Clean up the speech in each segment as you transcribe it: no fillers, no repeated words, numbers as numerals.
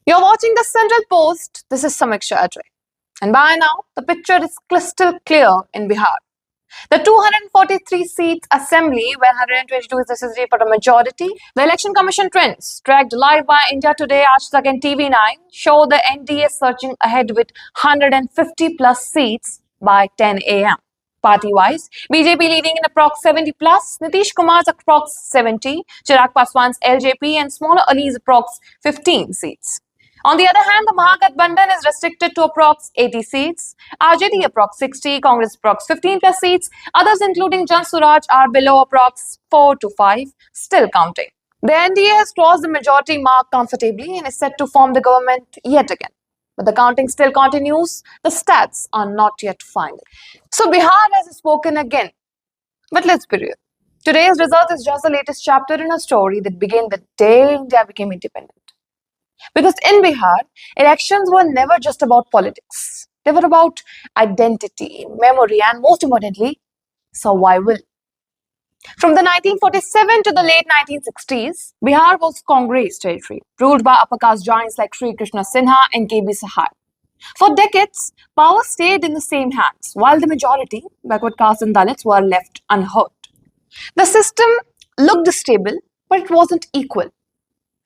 You're watching the Central Post. This is Samiksha Ajay. And by now, the picture is crystal clear in Bihar. The 243 seats assembly, where 122 is necessary for a majority. The Election Commission trends, tracked live by India Today, Aaj Tak and TV9, show the NDA surging ahead with 150 plus seats by 10 a.m. Party-wise, BJP leading in approx 70 plus, Nitish Kumar's approx 70, Chirag Paswan's LJP and smaller Ali's approx 15 seats. On the other hand, the Mahagathbandhan is restricted to approx 80 seats, RJD approx 60, Congress approx 15 plus seats, others including Jan Suraj are below approx 4 to 5, still counting. The NDA has crossed the majority mark comfortably and is set to form the government yet again. But the counting still continues, the stats are not yet final. So Bihar has spoken again. But let's be real. Today's result is just the latest chapter in a story that began the day India became independent. Because in Bihar, elections were never just about politics. They were about identity, memory, and most importantly, survival. From the 1947 to the late 1960s, Bihar was Congress territory, ruled by upper caste giants like Sri Krishna Sinha and K.B. Sahai. For decades, power stayed in the same hands, while the majority, backward castes and Dalits, were left unhurt. The system looked stable, but it wasn't equal.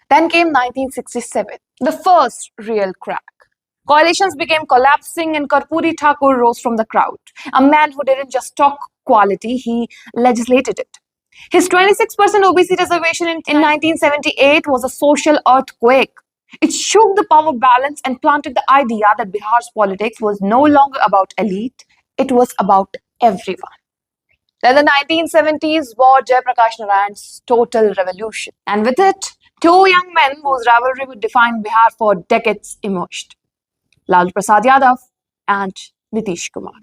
Then came 1967, the first real crack. Coalitions began collapsing and Karpuri Thakur rose from the crowd. A man who didn't just talk quality, he legislated it. His 26% OBC reservation in 1978 was a social earthquake. It shook the power balance and planted the idea that Bihar's politics was no longer about elite, it was about everyone. Then the 1970s brought Jayaprakash Narayan's total revolution. And with it, two young men whose rivalry would define Bihar for decades emerged. Lalu Prasad Yadav and Nitish Kumar.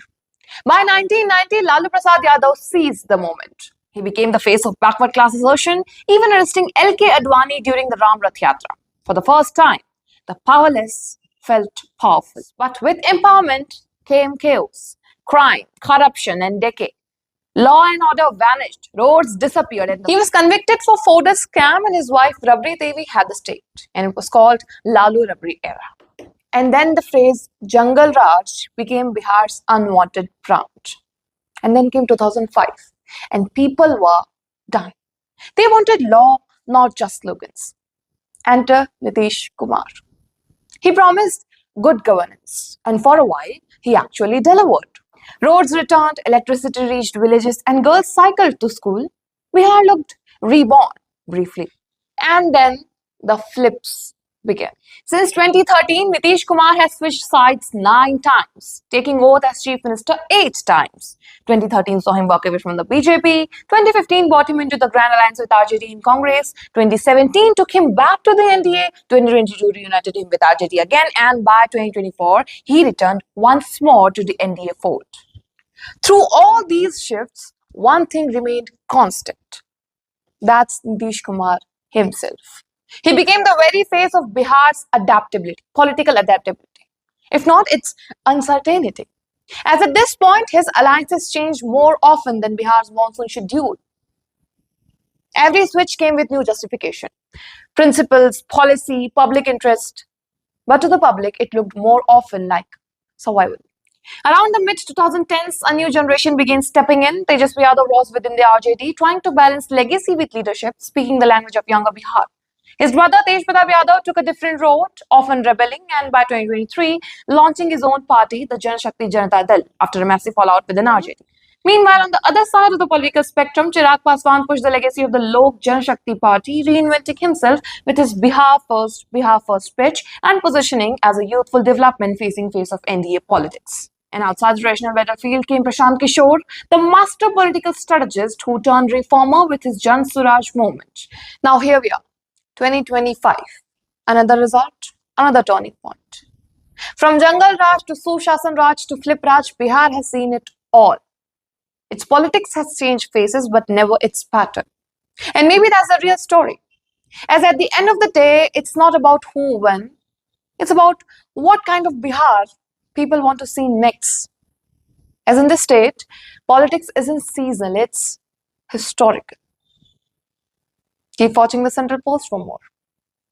By 1990, Lalu Prasad Yadav seized the moment. He became the face of backward class assertion, even arresting L.K. Advani during the Ram Rath Yatra. For the first time, the powerless felt powerful. But with empowerment came chaos, crime, corruption and decay. Law and order vanished, roads disappeared. And he was convicted for Fodder scam and his wife Rabri Devi had the state. And it was called Lalu Rabri era. And then the phrase Jungle Raj became Bihar's unwanted brand. And then came 2005 and people were done. They wanted law, not just slogans. Enter Nitish Kumar. He promised good governance and for a while he actually delivered. Roads returned, electricity reached villages and girls cycled to school. Bihar looked reborn briefly. And then the flips began. Since 2013, Nitish Kumar has switched sides 9 times, taking oath as Chief Minister 8 times. 2013 saw him walk away from the BJP. 2015 brought him into the Grand Alliance with RJD in Congress. 2017 took him back to the NDA. 2022 reunited him with RJD again. And by 2024, he returned once more to the NDA fold. Through all these shifts, one thing remained constant. That's Nitish Kumar himself. He became the very face of Bihar's adaptability, political adaptability. If not, it's uncertainty. As at this point, his alliances changed more often than Bihar's monsoon schedule. Every switch came with new justification. Principles, policy, public interest. But to the public, it looked more often like survival. Around the mid-2010s, a new generation began stepping in. Tejasvi Yadav rose within the RJD, trying to balance legacy with leadership, speaking the language of younger Bihar. His brother Tej Pratap Yadav took a different road, often rebelling, and by 2023, launching his own party, the Jan Shakti Janata Dal, after a massive fallout within RJD. Meanwhile, on the other side of the political spectrum, Chirag Paswan pushed the legacy of the Lok Jan Shakti party, reinventing himself with his Bihar first pitch and positioning as a youthful development-facing face of NDA politics. And outside the traditional battlefield came Prashant Kishore, the master political strategist who turned reformer with his Jan Suraj movement. Now here we are, 2025. Another result, another turning point. From Jungle Raj to Sushasan Raj to Flip Raj, Bihar has seen it all. Its politics has changed faces, but never its pattern. And maybe that's the real story. As at the end of the day, it's not about who won. It's about what kind of Bihar people want to see next. As in this state, politics isn't seasonal, it's historical. Keep watching the Central Post for more.